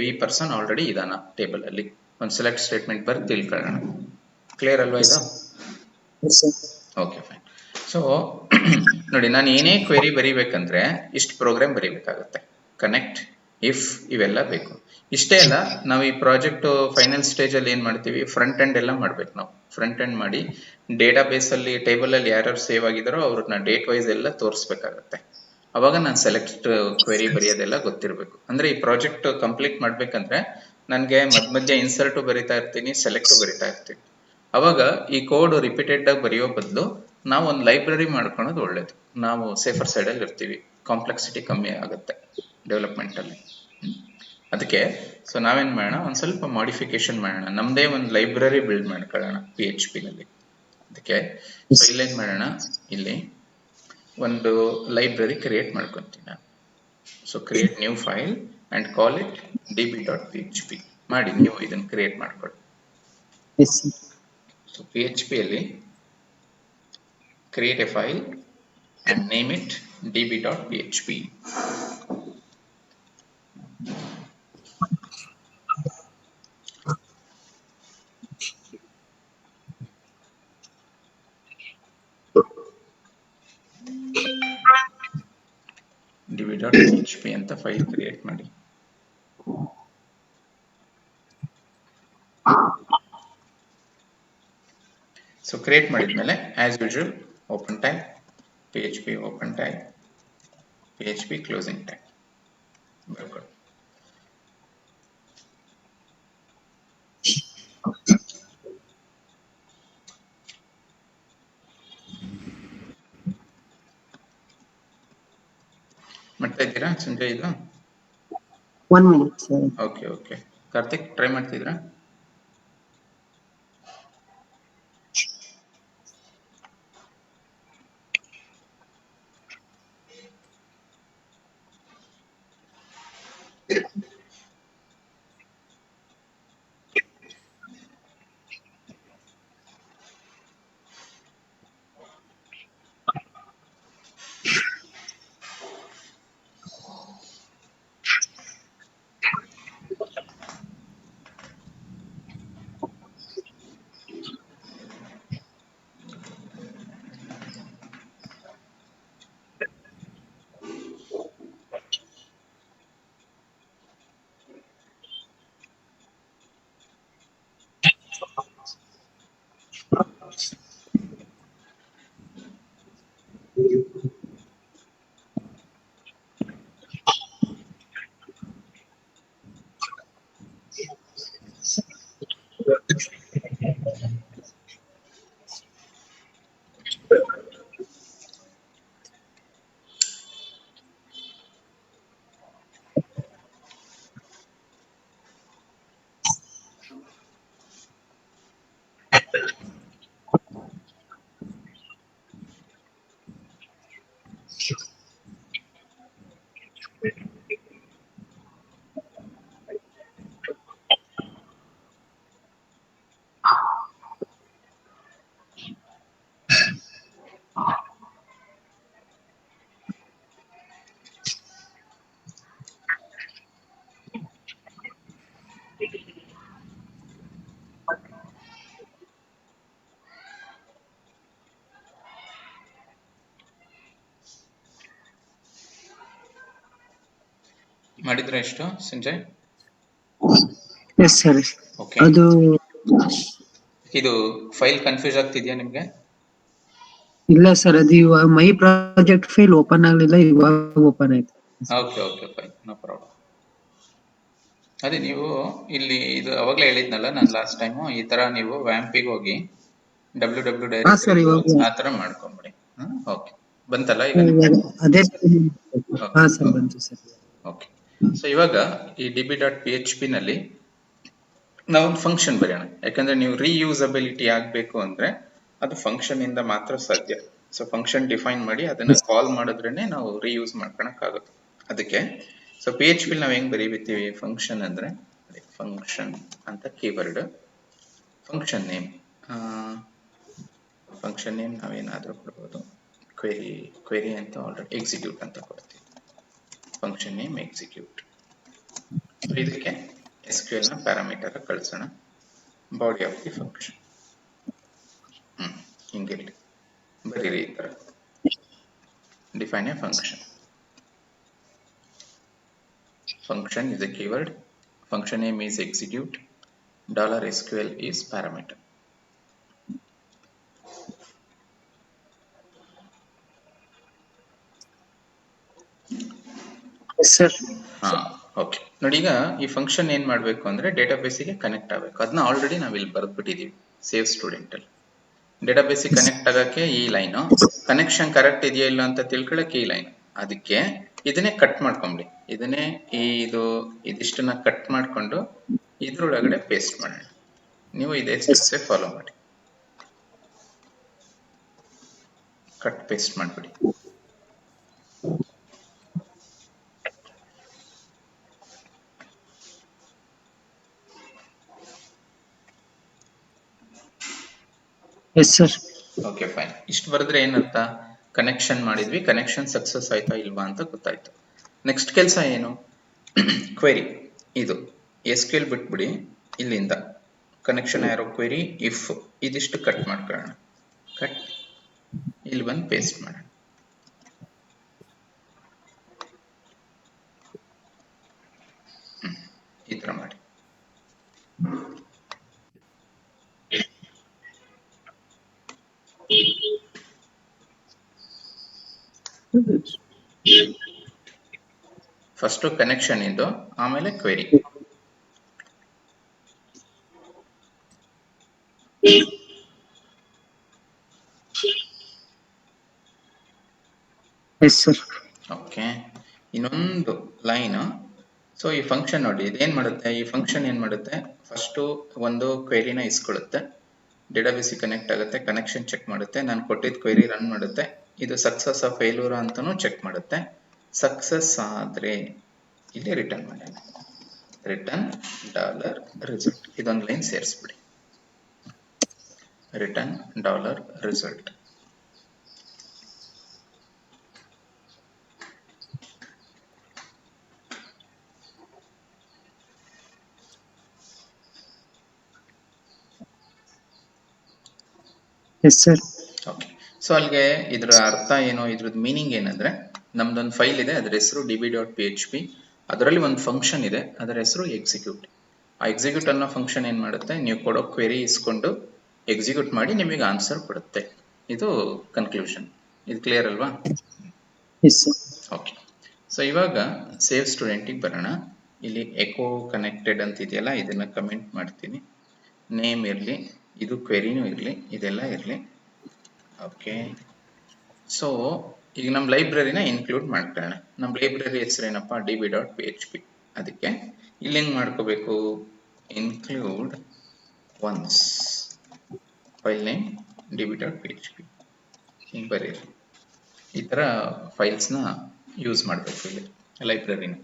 ಈ ಪರ್ಸನ್ ಆಲ್ರೆಡಿ ಇದಾನ ಟೇಬಲ್ ಅಲ್ಲಿ, ಒಂದು ಸೆಲೆಕ್ಟ್ ಸ್ಟೇಟ್ಮೆಂಟ್ ಬರೆದು ತಿಳ್ಕೊಳ್ಳೋಣ. ಕ್ಲಿಯರ್ ಅಲ್ವಾ ಇದು? Okay, fine. ಸೊ ನೋಡಿ, ನಾನು ಏನೇ ಕ್ವೆರಿ ಬರಿಬೇಕಂದ್ರೆ ಇಷ್ಟು ಪ್ರೋಗ್ರಾಮ್ ಬರಿಬೇಕಾಗುತ್ತೆ. ಕನೆಕ್ಟ್, ಇಫ್, ಇವೆಲ್ಲ ಬೇಕು. ಇಷ್ಟೇ ಅಲ್ಲ, ನಾವು ಈ ಪ್ರಾಜೆಕ್ಟ್ ಫೈನಲ್ ಸ್ಟೇಜ್ ಅಲ್ಲಿ ಏನ್ ಮಾಡ್ತೀವಿ, ಫ್ರಂಟ್ ಎಂಡ್ ಎಲ್ಲ ಮಾಡ್ಬೇಕು. ನಾವು ಫ್ರಂಟ್ ಎಂಡ್ ಮಾಡಿ ಡೇಟಾ ಬೇಸ್ ಅಲ್ಲಿ ಟೇಬಲ್ ಅಲ್ಲಿ ಯಾರ್ಯಾರು ಸೇವ್ ಆಗಿದಾರೋ ಅವ್ರನ್ನ ಡೇಟ್ ವೈಸ್ ಎಲ್ಲ ತೋರಿಸ್ಬೇಕಾಗತ್ತೆ. ಅವಾಗ ನಾನು ಸೆಲೆಕ್ಟ್ ಕ್ವೆರಿ ಬರೆಯೋದೆಲ್ಲ ಗೊತ್ತಿರಬೇಕು. ಅಂದ್ರೆ ಈ ಪ್ರಾಜೆಕ್ಟ್ ಕಂಪ್ಲೀಟ್ ಮಾಡ್ಬೇಕಂದ್ರೆ ನನಗೆ ಮಧ್ಯ ಇನ್ಸರ್ಟ್ ಬರಿತಾ ಇರ್ತೀನಿ, ಸೆಲೆಕ್ಟ್ ಬರಿತಾ ಇರ್ತೀನಿ. ಅವಾಗ ಈ ಕೋಡ್ ರಿಪೀಟೆಡ್ ಆಗಿ ಬರೆಯೋ ಬದಲು ನಾವು ಒಂದು ಲೈಬ್ರರಿ ಮಾಡ್ಕೊಳೋದು ಒಳ್ಳೇದು. ನಾವು ಸೇಫರ್ ಸೈಡ್ ಅಲ್ಲಿ ಇರ್ತೀವಿ, ಕಾಂಪ್ಲೆಕ್ಸಿಟಿ ಕಮ್ಮಿ ಆಗುತ್ತೆ ಡೆವಲಪ್ಮೆಂಟ್ ಅಲ್ಲಿ. ಅದಕ್ಕೆ ಸೊ ನಾವೇನ್ ಮಾಡೋಣ, ಒಂದ್ ಸ್ವಲ್ಪ ಮಾಡಿಫಿಕೇಶನ್ ಮಾಡೋಣ, ನಮ್ದೇ ಒಂದು ಲೈಬ್ರರಿ ಬಿಲ್ಡ್ ಮಾಡ್ಕೊಳ್ಳೋಣ PHP ನಲ್ಲಿ. ಅದಕ್ಕೆ ಸೊ ಇಲ್ಲೇನ್ ಮಾಡೋಣ, ಇಲ್ಲಿ ಒಂದು ಲೈಬ್ರರಿ ಕ್ರಿಯೇಟ್ ಮಾಡ್ಕೊಂತೀನಿ ನಾನು. So create new file and call it db.php ಮಾಡಿ ನೀವು ಇದನ್ನ ಕ್ರಿಯೇಟ್ ಮಾಡ್ಕೊಳ್ಳಿ. ಸೊ PHP ಅಲ್ಲಿ create a file and name it db.php. db.php ಅಂತ ಫೈಲ್ ಕ್ರಿಯೇಟ್ ಮಾಡಿ. ಸೊ ಕ್ರಿಯೇಟ್ ಮಾಡಿದ್ಮೇಲೆ as usual open tag, PHP open tag, PHP closing tag ಬರ್ಕೊಳ್ಳಿ. ಮಾಡ್ತಾ ಇದ್ದೀರಾ ಸಂಜಯ್ ಇದು? 1 minute sir. Okay. Karthik try ಮಾಡ್ತಿದ್ರಾ? ಮಾಡಿದ್ರೆ ಎಷ್ಟು ಸಂಜಯ್? S sir. ಓಕೆ. ಅದು ಇದು ಫೈಲ್ ಕನ್ಫ್ಯೂಸ್ ಆಗ್ತಿದ್ಯಾ ನಿಮ್ಗೆ? ಇಲ್ಲ ಸರ್, ಅದು ಇವಾಗ ಮೈ ಪ್ರಾಜೆಕ್ಟ್ ಫೈಲ್ ಓಪನ್ ಆಗ್ಲಿಲ್ಲ, ಇವಾಗ ಓಪನ್ ಆಯ್ತು. Okay fine, no problem. ಅದೇ ನೀವು ಇಲ್ಲಿ ಇದು ಅವಾಗಲೇ ಹೇಳಿದ್ನಲ್ಲ ನಾನು ಲಾಸ್ಟ್ ಟೈಮು, ಈ ತರ ನೀವು ವ್ಯಾಂಪಿಗೆ ಹೋಗಿ www ಡೈರೆಕ್ಟರಿ ಆ ತರ ಮಾಡ್ಕೊಂಬಿಡಿ. ಓಕೆ, ಬಂತಲ್ಲ ಈಗ ನಿಮ್ಗೆ? ಅದೇ ಹಾ ಸರ್, ಬಂತು ಸರ್. ಓಕೆ, ಸೊ ಇವಾಗ ಈ db.php ನಲ್ಲಿ ನಾವು ಒಂದು ಫಂಕ್ಷನ್ ಬರೆಯೋಣ. ಯಾಕಂದ್ರೆ ನೀವು ರೀಯೂಸಬಿಲಿಟಿ ಆಗಬೇಕು ಅಂದ್ರೆ ಅದು ಫಂಕ್ಷನ್ ಇಂದ ಮಾತ್ರ ಸಾಧ್ಯ. ಸೊ ಫಂಕ್ಷನ್ ಡಿಫೈನ್ ಮಾಡಿ ಅದನ್ನ ಕಾಲ್ ಮಾಡಿದ್ರೇನೆ ನಾವು ರೀಯೂಸ್ ಮಾಡ್ಕೊಳಕ್ಕಾಗುತ್ತೆ. ಅದಕ್ಕೆ ಸೊ PHP ನಾವು ಹೆಂಗ್ ಬರೀತೀವಿ ಫಂಕ್ಷನ್ ಅಂದ್ರೆ ಫಂಕ್ಷನ್ ಅಂತ ಕೀವರ್ಡ್, ಫಂಕ್ಷನ್ ನೇಮ್ ನಾವೇನಾದ್ರೂ ಕೊಡ್ಬೋದು. ಕ್ವೆರಿ ಅಂತ ಆಲ್ರೆಡಿ ಎಕ್ಸಿಕ್ಯೂಟ್ ಅಂತ ಕೊಡ್ತೀವಿ. Function name execute. ಇದಕ್ಕೆ SQL ನ ಪ್ಯಾರಾಮೀಟರ್ ಕಳಿಸೋಣ. ಬಾಡಿ ಆಫ್ ದಿ ಫಂಕ್ಷನ್ ಹಿಂಗೆ ಬರೀರಿ ಈ ತರ. Define a function. Function is a keyword. Function name is execute. $SQL is parameter. Sir okay, ನೋಡಿ ಈಗ ಈ ಫಂಕ್ಷನ್ ಏನ್ ಮಾಡ್ಬೇಕು ಅಂದ್ರೆ ಡೇಟಾಬೇಸಿಗೆ ಕನೆಕ್ಟ್ ಆಗಬೇಕು. ಅದನ್ನ ಆಲ್ರೆಡಿ ನಾವು ಇಲ್ಲಿ ಬರೆದ್ಬಿಟ್ಟಿದೀವಿ ಸೇವ್ ಸ್ಟೂಡೆಂಟ್ ಅಲ್ಲಿ. ಡೇಟಾಬೇಸಿಗೆ ಕನೆಕ್ಟ್ ಆಗಕ್ಕೆ ಈ ಲೈನ್, ಕನೆಕ್ಷನ್ ಕರೆಕ್ಟ್ ಇದೆಯಾ ಇಲ್ಲ ಅಂತ ತಿಳ್ಕೊಳಕ್ಕೆ ಈ ಲೈನ್. ಅದಕ್ಕೆ ಇದನ್ನೇ ಕಟ್ ಮಾಡ್ಕೊಂಬಿಡಿ. ಇದನ್ನೇ ಇದಿಷ್ಟನ್ನ ಕಟ್ ಮಾಡ್ಕೊಂಡು ಇದ್ರೊಳಗಡೆ ಪೇಸ್ಟ್ ಮಾಡೋಣ. ನೀವು ಇದೇ ಸ್ಟೆಪ್ಸ್ ಫಾಲೋ ಮಾಡಿ. ಕಟ್ ಪೇಸ್ಟ್ ಮಾಡ್ಬಿಡಿ. S sir. Okay fine. ಇಷ್ಟು ಬರೆದ್ರೆ ಏನರ್ಥ? ಕನೆಕ್ಷನ್ ಮಾಡಿದ್ವಿ, ಕನೆಕ್ಷನ್ ಸಕ್ಸಸ್ ಆಯ್ತಾ ಇಲ್ವಾ ಅಂತ ಗೊತ್ತಾಯ್ತು. ನೆಕ್ಸ್ಟ್ ಕೆಲಸ ಏನು? ಕ್ವೆರಿ. ಇದು SQL ಬಿಟ್ಬಿಡಿ, ಇಲ್ಲಿಂದ ಕನೆಕ್ಷನ್ ಆರೋ ಕ್ವೆರಿ ಇಫ್ ಇದಿಷ್ಟು ಕಟ್ ಮಾಡ್ಕೊಳ್ಳೋಣ. ಕಟ್ ಇಲ್ಲಿ ಬಂದು ಪೇಸ್ಟ್ ಮಾಡೋಣ. ಫಸ್ಟ್ ಕನೆಕ್ಷನ್ ಇದು, ಆಮೇಲೆ ಕ್ವೆರಿ. S sir. ಓಕೆ, ಇನ್ನೊಂದು ಲೈನ್. ಸೊ ಈ ಫಂಕ್ಷನ್ ನೋಡಿ, ಇದೇನ್ ಮಾಡುತ್ತೆ, ಈ ಫಂಕ್ಷನ್ ಏನ್ ಮಾಡುತ್ತೆ, ಫಸ್ಟ್ ಒಂದು ಕ್ವೆರಿನ ಇಸ್ಕೊಳ್ಳುತ್ತೆ, ಡೇಟಾಬೇಸ್ ಕನೆಕ್ಟ್ ಆಗುತ್ತೆ, ಕನೆಕ್ಷನ್ ಚೆಕ್ ಮಾಡುತ್ತೆ, ನಾನು ಕೊಟ್ಟಿದ್ದ ಕ್ವೆರಿ ರನ್ ಮಾಡುತ್ತೆ, ಇದು ಸಕ್ಸಸ್ ಆ ಫೇಲ್ಯೂರ್ ಅಂತಾನು ಚೆಕ್ ಮಾಡುತ್ತೆ. ಸಕ್ಸಸ್ ಆದ್ರೆ ಇಲ್ಲಿ ರಿಟರ್ನ್ ಮಾಡಿ, ರಿಟರ್ನ್ ಡಾಲರ್ ರಿಸಲ್ಟ್, ಇದೊಂದು ಲೈನ್ ಸೇರಿಸ್ಬಿಡಿ, return dollar result. Yes sir. Okay, so ಅಲ್ಲಿಗೆ ಇದ್ರ ಅರ್ಥ ಏನು, ಇದ್ರದ್ದು ಮೀನಿಂಗ್ ಏನಂದ್ರೆ, ನಮ್ದೊಂದು ಫೈಲ್ ಇದೆ, ಅದ್ರ ಹೆಸರು db.php, ಅದರಲ್ಲಿ ಒಂದು ಫಂಕ್ಷನ್ ಇದೆ, ಅದರ ಹೆಸರು ಎಕ್ಸಿಕ್ಯೂಟ್. ಆ ಎಕ್ಸಿಕ್ಯೂಟ್ ಅನ್ನೋ ಫಂಕ್ಷನ್ ಏನ್ ಮಾಡುತ್ತೆ, ನೀವು ಕೊಡೋ ಕ್ವೆರಿ ಇಸ್ಕೊಂಡು ಎಕ್ಸಿಕ್ಯೂಟ್ ಮಾಡಿ ನಿಮಗೆ ಆನ್ಸರ್ ಕೊಡುತ್ತೆ. ಇದು ಕನ್ಕ್ಲೂಷನ್. ಇದು ಕ್ಲಿಯರ್ ಅಲ್ವಾ? S sir. ಓಕೆ, ಸೊ ಇವಾಗ ಸೇವ್ ಸ್ಟೂಡೆಂಟಿಗೆ ಬರೋಣ. ಇಲ್ಲಿ ಎಕೋ ಕನೆಕ್ಟೆಡ್ ಅಂತ ಇದೆಯಲ್ಲ, ಇದನ್ನ ಕಮೆಂಟ್ ಮಾಡ್ತೀನಿ. ನೇಮ್ ಇರಲಿ, ಇದು ಕ್ವೆರಿನೂ ಇರಲಿ, ಇದೆಲ್ಲ ಇರಲಿ. ಓಕೆ, ಸೊ ಈಗ ನಮ್ಮ ಲೈಬ್ರರಿನ ಇನ್ಕ್ಲೂಡ್ ಮಾಡ್ಕೊಳ್ಳೋಣ. ನಮ್ಮ ಲೈಬ್ರರಿ ಹೆಸರು ಏನಪ್ಪ, db.php. ಅದಕ್ಕೆ ಇಲ್ಲಿ ಹೆಂಗ್ ಮಾಡ್ಕೋಬೇಕು, include once file name db.php ಹಿಂಗೆ ಬರೀರಿ. ಈ ಥರ ಫೈಲ್ಸ್ನ ಯೂಸ್ ಮಾಡಬೇಕು ಇಲ್ಲಿ ಲೈಬ್ರರಿನ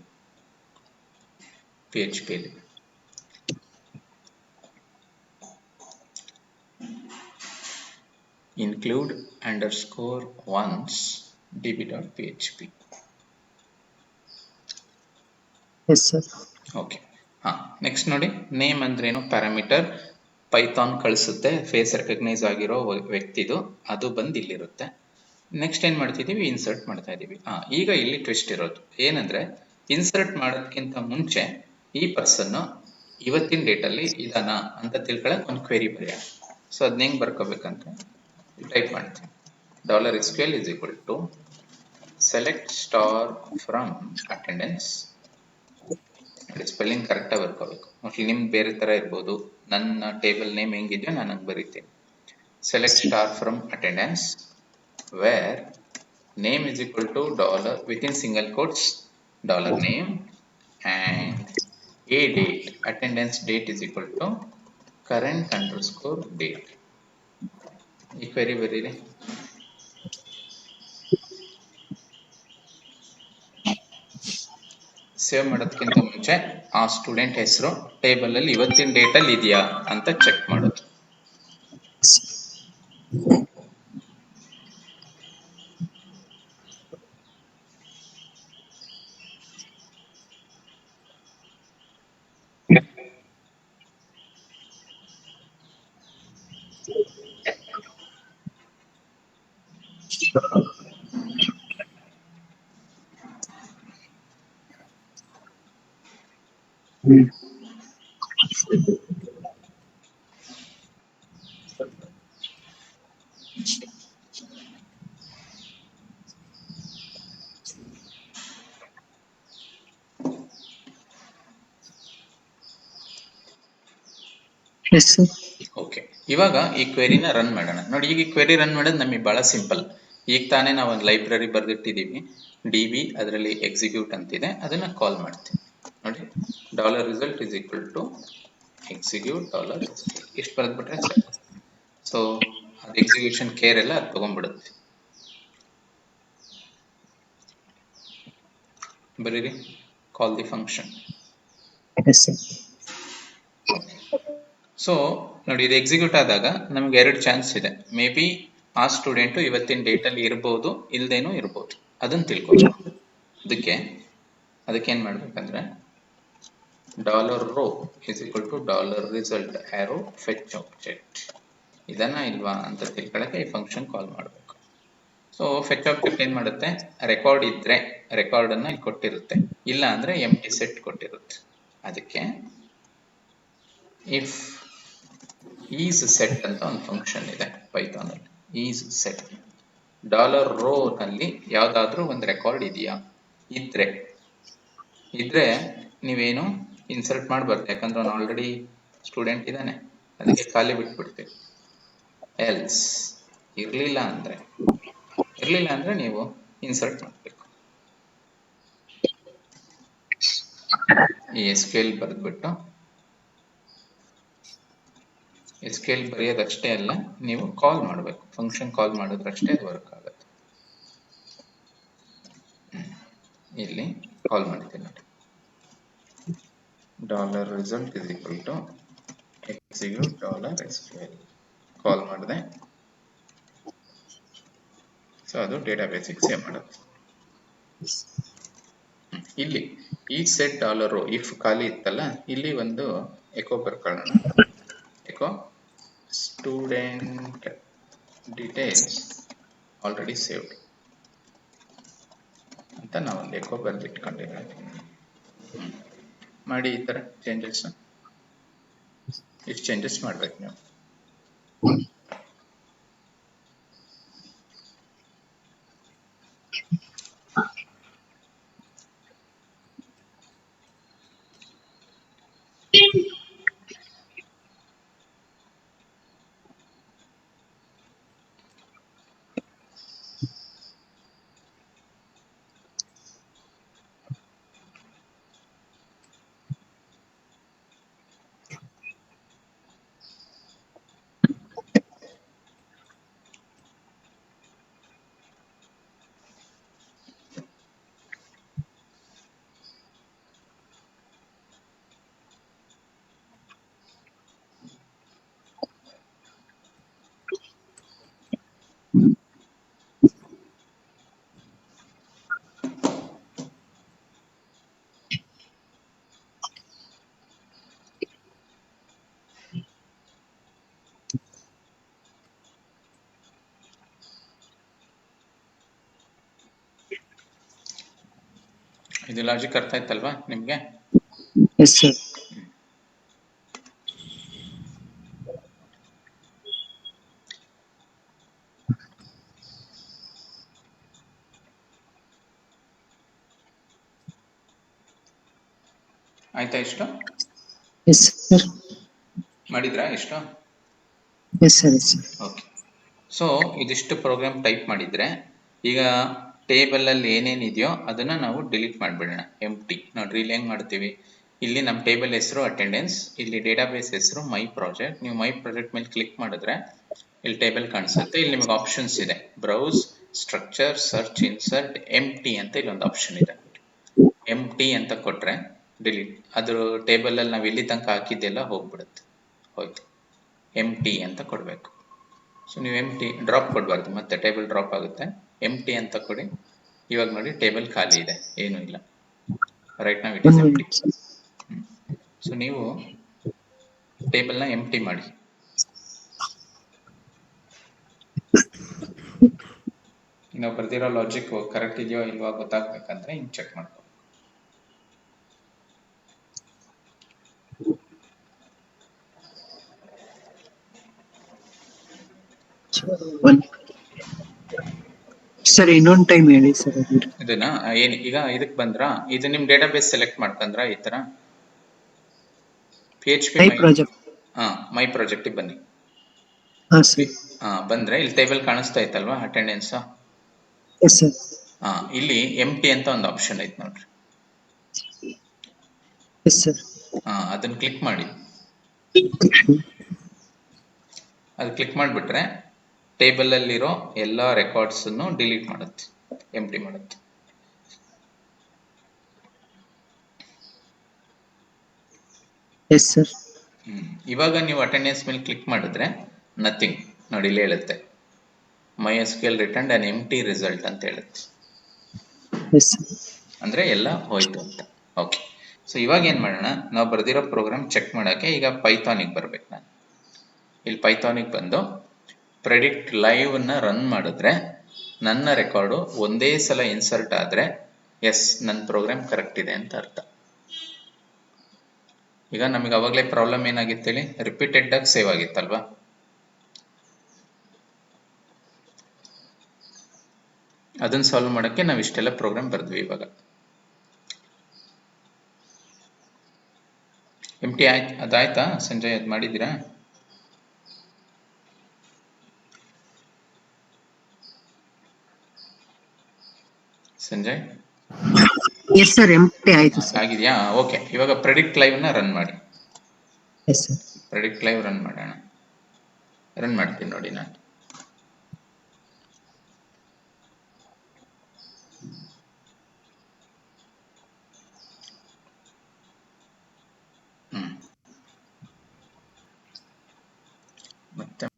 PHPಲಿ. include underscore once db.php. S sir. Okay, ಹಾ, ನೆಕ್ಸ್ಟ್ ನೋಡಿ, ನೇಮ್ ಅಂದ್ರೇನು, ಪ್ಯಾರಾಮೀಟರ್ ಪೈಥಾನ್ ಕಳಿಸುತ್ತೆ, ಫೇಸ್ ರೆಕಗ್ನೈಸ್ ಆಗಿರೋ ವ್ಯಕ್ತಿದು, ಅದು ಬಂದು ಇಲ್ಲಿರುತ್ತೆ. ನೆಕ್ಸ್ಟ್ ಏನ್ ಮಾಡ್ತಿದೀವಿ, ಇನ್ಸರ್ಟ್ ಮಾಡ್ತಾ ಇದೀವಿ. ಈಗ ಇಲ್ಲಿ ಟ್ವಿಸ್ಟ್ ಇರೋದು ಏನಂದ್ರೆ, ಇನ್ಸರ್ಟ್ ಮಾಡೋದಕ್ಕಿಂತ ಮುಂಚೆ ಈ ಪರ್ಸನ್ ಇವತ್ತಿನ ಡೇಟಲ್ಲಿ ಇದಾನ ಅಂತ ತಿಳ್ಕೊಳಕ್ ಒಂದು ಕ್ವೆರಿ ಬರೆಯೋಣ. ಸೊ ಅದನ್ನ ಹೆಂಗ್ ಬರ್ಕೋಬೇಕಂತ ಟೈಪ್ ಮಾಡ್ತೀನಿ, $SQL is equal to select star from attendance. ನೋಡಿ, ಸ್ಪೆಲ್ಲಿಂಗ್ ಕರೆಕ್ಟಾಗಿ ಬರ್ಕೋಬೇಕು. ಮೋಸ್ಟ್ಲಿ ನಿಮ್ಗೆ ಬೇರೆ ಥರ ಇರ್ಬೋದು, ನನ್ನ ಟೇಬಲ್ ನೇಮ್ ಹೆಂಗಿದೆಯೋ ನಾನು ಹಂಗೆ ಬರೀತೀನಿ. select star from attendance where name is equal to dollar within single quotes $name and a date, attendance date is equal to current underscore date. ಈ ಕ್ವೆರಿ ಬರೀರಿ. ಸೇವ್ ಮಾಡೋದಕ್ಕಿಂತ ಮುಂಚೆ ಆ ಸ್ಟೂಡೆಂಟ್ ಹೆಸರು ಟೇಬಲ್ ಅಲ್ಲಿ ಇವತ್ತಿನ ಡೇಟಲ್ಲಿ ಇದೆಯಾ ಅಂತ ಚೆಕ್ ಮಾಡೋದು. S sir. ಓಕೆ, ಇವಾಗ ಈ ಕ್ವೆರಿನ ರನ್ ಮಾಡೋಣ. ನೋಡಿ, ಈಗ ಈ ಕ್ವೆರಿ ರನ್ ಮಾಡೋದು ನಮಗೆ ಬಹಳ ಸಿಂಪಲ್. ಈಗ ತಾನೇ ನಾವು ಒಂದು ಲೈಬ್ರರಿ ಬರೆದಿಟ್ಟಿದ್ದೀವಿ, DB, ಅದರಲ್ಲಿ ಎಕ್ಸಿಕ್ಯೂಟ್ ಅಂತಿದೆ, ಅದನ್ನ ಕಾಲ್ ಮಾಡ್ತೀವಿ. ನೋಡಿ, $result is equal to execute $SQL ಇಷ್ಟು ಬರೆದ್ಬಿಟ್ರೆ ಸರಿ. ಸೊ ಅದು ಎಕ್ಸಿಕ್ಯೂಷನ್ ಕೇರ್ ಎಲ್ಲ ಅದು ತಗೊಂಡ್ಬಿಡುತ್ತೆ. ಬರೀರಿ, call the function. Yes sir. So ನೋಡಿ, ಇದು ಎಕ್ಸಿಕ್ಯೂಟ್ ಆದಾಗ ನಮ್ಗೆ 2 ಚಾನ್ಸ್ ಇದೆ. ಮೇ ಬಿ ಆ ಸ್ಟೂಡೆಂಟು ಇವತ್ತಿನ ಡೇಟಲ್ಲಿ ಇರ್ಬೋದು, ಇಲ್ದೇನೂ ಇರ್ಬೋದು, ಅದನ್ನ ತಿಳ್ಕೊಬೇಕು. ಅದಕ್ಕೆ ಏನ್ ಮಾಡ್ಬೇಕಂದ್ರೆ $row is equal to $result arrow fetch object, ಇದನ್ನ ಇಲ್ವಾ ಅಂತ ತಿಳ್ಕೊಳಕ್ಕೆ ಈ ಫಂಕ್ಷನ್ ಕಾಲ್ ಮಾಡಬೇಕು. ಸೊ ಫೆಚ್ ಆಬ್ಜೆಕ್ಟ್ ಏನ್ ಮಾಡುತ್ತೆ, ರೆಕಾರ್ಡ್ ಇದ್ರೆ ರೆಕಾರ್ಡ್ ಅನ್ನ ಇಲ್ಲಿ ಕೊಟ್ಟಿರುತ್ತೆ, ಇಲ್ಲ ಅಂದ್ರೆ ಎಂಪ್ಟಿ ಸೆಟ್ ಕೊಟ್ಟಿರುತ್ತೆ. ಅದಕ್ಕೆ ಇಫ್ ಈಸ್ ಸೆಟ್ ಅಂತ ಒಂದು ಫಂಕ್ಷನ್ ಇದೆ ಪೈಥಾನ್ ಅಲ್ಲಿ. ಈಸ್ ಸೆಟ್ $ರೋ ನಲ್ಲಿ ಯಾವ್ದಾದ್ರೂ ಒಂದು ರೆಕಾರ್ಡ್ ಇದೆಯಾ? ಇದ್ರೆ ನೀವೇನು ಇನ್ಸರ್ಟ್ ಮಾಡಬಾರ್ದು, ಯಾಕಂದ್ರೆ ಅವನು ಆಲ್ರೆಡಿ ಸ್ಟೂಡೆಂಟ್ ಇದ್ದಾನೆ, ಅದಕ್ಕೆ ಖಾಲಿ ಬಿಟ್ಬಿಡ್ತೀವಿ. ಎಲ್ಸ್ ಇರ್ಲಿಲ್ಲ ಅಂದ್ರೆ ನೀವು ಇನ್ಸರ್ಟ್ ಮಾಡಬೇಕು. ಈ SQL ಬರೆದ್ಬಿಟ್ಟು, SQL ಬರೆಯೋದಷ್ಟೇ ಅಲ್ಲ, ನೀವು ಕಾಲ್ ಮಾಡಬೇಕು, ಫಂಕ್ಷನ್ ಕಾಲ್ ಮಾಡಿದ್ರಷ್ಟೇ ಅದು ವರ್ಕ್ ಆಗುತ್ತೆ. ಇಲ್ಲಿ ಕಾಲ್ ಮಾಡ್ತೀನಿ ನೋಡಿ, $result is equal to execute $SQL ಕಾಲ್ ಮಾಡಿದೆ. ಸೊ ಅದು ಡೇಟಾಬೇಸಿಗೆ ಸೇವ್ ಮಾಡುತ್ತೆ. ಇಲ್ಲಿ ಈ ಸೆಟ್ $ರೋ ಇಫ್ ಖಾಲಿ ಇತ್ತಲ್ಲ, ಇಲ್ಲಿ ಒಂದು ಎಕೋ ಬರ್ಕೊಳ್ಳೋಣ. Echo student details already saved ಅಂತ ನಾವೊಂದು ಎಕೋ ಬರೆದಿಟ್ಕೊಂಡಿರೋದು. ಮಾಡಿ ಈ ಥರ ಚೇಂಜಸ್, ಇಷ್ಟು ಚೇಂಜಸ್ ಮಾಡ್ಬೇಕು ನೀವು. ಇದು ಲಾಜಿಕ್ ಅರ್ಥ ಆಯ್ತಲ್ವಾ ನಿಮ್ಗೆ? Yes sir. ಆಯ್ತಾ ಇಷ್ಟು? Yes sir. ಮಾಡಿದ್ರಾ ಇಷ್ಟು? Yes sir, S sir. Okay. So ಇದಿಷ್ಟು ಪ್ರೋಗ್ರಾಮ್ ಟೈಪ್ ಮಾಡಿದ್ರೆ ಈಗ ಟೇಬಲ್ ಅಲ್ಲಿ ಏನೇನಿದೆಯೋ ಅದನ್ನ ನಾವು ಡಿಲೀಟ್ ಮಾಡಿಬಿಡೋಣ, ಎಂಪ್ಟಿ. ನೋಡ್ರಿ ಇಲ್ಲಿ ಹೆಂಗ್ ಮಾಡ್ತೀವಿ, ಇಲ್ಲಿ ನಮ್ಮ ಟೇಬಲ್ ಹೆಸರು ಅಟೆಂಡೆನ್ಸ್, ಇಲ್ಲಿ ಡೇಟಾಬೇಸ್ ಹೆಸರು ಮೈ ಪ್ರಾಜೆಕ್ಟ್. ನೀವು ಮೈ ಪ್ರಾಜೆಕ್ಟ್ ಮೇಲೆ ಕ್ಲಿಕ್ ಮಾಡಿದ್ರೆ ಇಲ್ಲಿ ಟೇಬಲ್ ಕಾಣಿಸುತ್ತೆ. ಇಲ್ಲಿ ನಿಮಗೆ ಆಪ್ಷನ್ಸ್ ಇದೆ, browse, structure, search, insert, empty ಅಂತ ಇಲ್ಲೊಂದು ಆಪ್ಷನ್ ಇದೆ. ಎಂಪ್ಟಿ ಅಂತ ಕೊಟ್ರೆ ಡಿಲೀಟ್, ಅದ್ರ ಟೇಬಲ್ ಅಲ್ಲಿ ನಾವು ಇಲ್ಲಿ ತನಕ ಹಾಕಿದ್ದೆಲ್ಲ ಹೋಗ್ಬಿಡುತ್ತೆ, ಹೋಯ್ತು. ಎಂಪ್ಟಿ ಅಂತ ಕೊಡಬೇಕು. ಸೊ ನೀವು ಎಂಪ್ಟಿ ಡ್ರಾಪ್ ಕೊಡಬಾರ್ದು, ಮತ್ತೆ ಟೇಬಲ್ ಡ್ರಾಪ್ ಆಗುತ್ತೆ. ಎಂಪ್ಟಿ ಅಂತ ಕೊಡಿ. ಇವಾಗ ನೋಡಿ ಟೇಬಲ್ ಖಾಲಿ ಇದೆ, ಏನೂ ಇಲ್ಲ. Right now it is empty. So ನೀವು ಟೇಬಲ್ನ ಎಂಪ್ಟಿ ಮಾಡಿ. ನಾವು ಬರ್ದಿರೋ ಲಾಜಿಕ್ ಕರೆಕ್ಟ್ ಇದೆಯೋ ಇಲ್ವಾ ಗೊತ್ತಾಗ್ಬೇಕಂದ್ರೆ ಹಿಂಗೆ ಚೆಕ್ ಮಾಡ್ಕೊ. ಸರ್ ಇನ್ನೊಂದು ಟೈಮ್ ಹೇಳಿ ಸರ್. ಇದನ್ನ ಏನು ಈಗ ಇದಕ್ಕೆ ಬಂದ್ರಾ, ಇದು ನಿಮ್ ಡೇಟಾಬೇಸ್ ಸೆಲೆಕ್ಟ್ ಮಾಡ್ಕೊಂಡ್ರಾ ಈ ತರ PHP ಪ್ರಾಜೆಕ್ಟ್. ಮೈ ಪ್ರಾಜೆಕ್ಟ್ ಬನ್ನಿ. ಬಂದ್ರೆ ಇಲ್ಲಿ ಟೇಬಲ್ ಕಾಣಿಸ್ತಾ ಇತ್ತಲ್ವಾ ಅಟೆಂಡೆನ್ಸ್. Yes sir. ಇಲ್ಲಿ ಎಂಪ್ಟಿ ಅಂತ ಒಂದು ಆಪ್ಷನ್ ಐತೆ ನೋಡ್ರಿ. Yes sir. ಅದನ್ನ ಕ್ಲಿಕ್ ಮಾಡಿ. ಅದು ಕ್ಲಿಕ್ ಮಾಡಿಬಿಟ್ರೆ ಟೇಬಲ್ ಅಲ್ಲಿರೋ ಎಲ್ಲಾ ರೆಕಾರ್ಡ್ಸ್ ಅನ್ನು ಡಿಲೀಟ್ ಮಾಡುತ್ತೆ, ಎಂಪ್ಟಿ ಮಾಡುತ್ತೆ. Yes sir. ಇವಾಗ ನೀವು ಅಟೆಂಡೆನ್ಸ್ ಮೇಲೆ ಕ್ಲಿಕ್ ಮಾಡಿದ್ರೆ ನಥಿಂಗ್ ನೋಡಿ, ಇಲ್ಲಿ ಹೇಳುತ್ತೆ MySQL returned an empty result ಅಂತ ಹೇಳುತ್ತೆ. ಅಂದ್ರೆ ಎಲ್ಲ ಹೋಯ್ತು ಅಂತ. ಓಕೆ. ಸೊ ಇವಾಗ ಏನ್ ಮಾಡೋಣ, ನಾವು ಬರ್ದಿರೋ ಪ್ರೋಗ್ರಾಮ್ ಚೆಕ್ ಮಾಡಕ್ಕೆ ಈಗ ಪೈಥಾನಿಗೆ ಬರ್ಬೇಕು. ನಾನು ಇಲ್ಲಿ ಪೈಥಾನಿಗೆ ಬಂದು ಪ್ರೆಡಿಕ್ಟ್ ಲೈವ್ ನ ರನ್ ಮಾಡಿದ್ರೆ ನನ್ನ ರೆಕಾರ್ಡು ಒಂದೇ ಸಲ ಇನ್ಸರ್ಟ್ ಆದ್ರೆ ಎಸ್ ನನ್ನ ಪ್ರೋಗ್ರಾಮ್ ಕರೆಕ್ಟ್ ಇದೆ ಅಂತ ಅರ್ಥ. ಈಗ ನಮಗೆ ಅವಾಗಲೇ ಪ್ರಾಬ್ಲಮ್ ಏನಾಗಿತ್ತು ಹೇಳಿ, ರಿಪೀಟೆಡ್ ಆಗಿ ಸೇವ್ ಆಗಿತ್ತಲ್ವಾ. ಅದನ್ನ ಸಾಲ್ವ್ ಮಾಡೋಕ್ಕೆ ನಾವು ಇಷ್ಟೆಲ್ಲ ಪ್ರೋಗ್ರಾಮ್ ಬರೆದ್ವಿ. ಇವಾಗ ಎಂಟಿ ಆಯ್ತು, ಅದಾಯ್ತಾ ಸಂಜಯ್? ಅದು ಮಾಡಿದ್ದೀರಾ? ಸಂಜಯ್ ಎಸ್ ಸರ್, ಎಂಟಿ ಆಯ್ತು ಸರ್. ಆಗಿದೆಯಾ? ಓಕೆ, ಇವಾಗ ಪ್ರೆಡಿಕ್ಟ್ ಲೈವ್ನ ರನ್ ಮಾಡಿ. Yes sir. Predict live run ಮಾಡೋಣ. ರನ್ ಮಾಡ್ತೀನಿ ನೋಡಿ ನಾನು.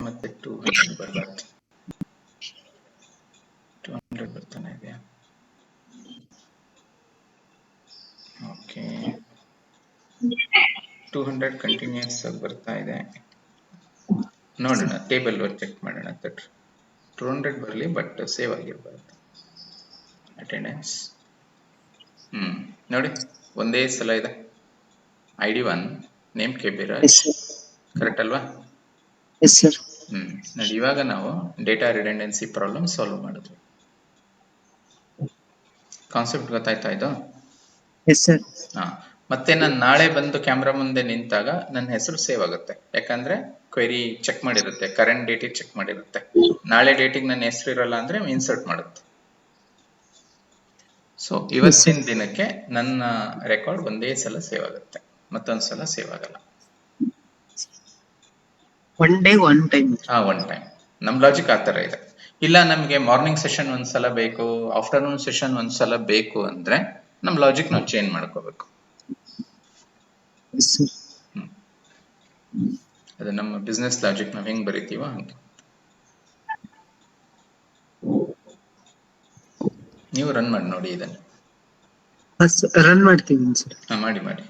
ಮತ್ತೆ 200 ಬರಬಾರ್ದು. 200 ಬರ್ತಾನೆ ಇದೆಯಾ? ಓಕೆ, 200 ಕಂಟಿನ್ಯೂಸ್ ಆಗಿ ಬರ್ತಾ ಇದೆ. ನೋಡೋಣ, ಟೇಬಲ್ ವರ್ಕ್ ಚೆಕ್ ಮಾಡೋಣ. 200 ಬರಲಿ, ಬಟ್ ಸೇವ್ ಆಗಿರಬಾರ್ದು. ಅಟೆಂಡೆನ್ಸ್ ನೋಡಿ, ಒಂದೇ ಸಲ ಇದೆ. ID1 ನೇಮ್ ಕೆಬಿರಾಜ್, ಕರೆಕ್ಟ್ ಅಲ್ವಾ? Yes sir. ನೋಡಿ, ಇವಾಗ ನಾವು ಡೇಟಾ ರಿಡೆಂಡೆನ್ಸಿ ಪ್ರಾಬ್ಲಮ್ ಸಾಲ್ವ್ ಮಾಡಿದ್ವಿ. ಕಾನ್ಸೆಪ್ಟ್ ಗೊತ್ತಾಯ್ತಾ ಇದು? Yes sir. ಮತ್ತೆ ನಾನು ನಾಳೆ ಬಂದು ಕ್ಯಾಮ್ರಾ ಮುಂದೆ ನಿಂತಾಗ ನನ್ನ ಹೆಸರು ಸೇವ್ ಆಗುತ್ತೆ. ಯಾಕಂದ್ರೆ ಕ್ವೆರಿ ಚೆಕ್ ಮಾಡಿರುತ್ತೆ, ಕರೆಂಟ್ ಡೇಟಿಗೆ ಚೆಕ್ ಮಾಡಿರುತ್ತೆ. ನಾಳೆ ಡೇಟಿಗೆ ನನ್ನ ಹೆಸರು ಇರಲ್ಲ ಅಂದ್ರೆ ಇನ್ಸರ್ಟ್ ಮಾಡುತ್ತೆ. ಸೊ ಇವತ್ತಿನ ದಿನಕ್ಕೆ ನನ್ನ ರೆಕಾರ್ಡ್ ಒಂದೇ ಸಲ ಸೇವ್ ಆಗುತ್ತೆ, ಮತ್ತೊಂದ್ಸಲ ಸೇವ್ ಆಗಲ್ಲ. One day one time. One time. ನಮ್ ಲಾಜಿಕ್ ಆ ತರ ಇದೆ. ಇಲ್ಲ ನಮ್ಗೆ ಮಾರ್ನಿಂಗ್ ಸೆಷನ್ ಒಂದ್ಸಲ ಬೇಕು, ಆಫ್ಟರ್ನೂನ್ ಸೆಷನ್ ಒಂದ್ಸಲ ಬೇಕು ಅಂದ್ರೆ ನಮ್ ಲಾಜಿಕ್ ನಾವು ಚೇಂಜ್ ಮಾಡ್ಕೋಬೇಕು. ಅದು ನಮ್ಮ ಬಿಸ್ನೆಸ್ ಲಾಜಿಕ್, ನಾವ್ ಹೆಂಗ್ ಬರೀತೀವೋ ಹಂಗೆ. ನೀವು ರನ್ ಮಾಡಿ ನೋಡಿ ಇದನ್ನ. ರನ್ ಮಾಡ್ತೀನಿ ಸರ್. ಮಾಡಿ.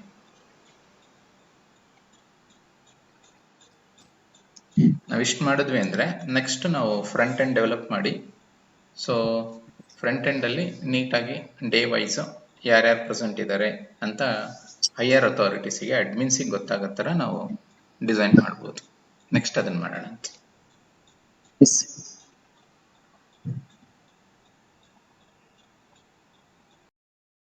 ನಾವ್ ಇಷ್ಟು ಮಾಡಿದ್ವಿ ಅಂದ್ರೆ ನೆಕ್ಸ್ಟ್ ನಾವು ಫ್ರಂಟ್ ಎಂಡ್ ಡೆವಲಪ್ ಮಾಡಿ. ಸೊ ಫ್ರಂಟ್ ಎಂಡ್ ಅಲ್ಲಿ ನೀಟಾಗಿ ಡೇ ವೈಸ್ ಯಾರ್ಯಾರು ಪ್ರೆಸೆಂಟ್ ಇದ್ದಾರೆ ಅಂತ ಹೈಯರ್ ಅಥಾರಿಟೀಸ್ಗೆ, ಅಡ್ಮಿನ್ಸಿಗೆ ಗೊತ್ತಾಗೋ ಥರ ನಾವು ಡಿಸೈನ್ ಮಾಡ್ಬೋದು. ನೆಕ್ಸ್ಟ್ ಅದನ್ನ ಮಾಡೋಣ ಅಂತ.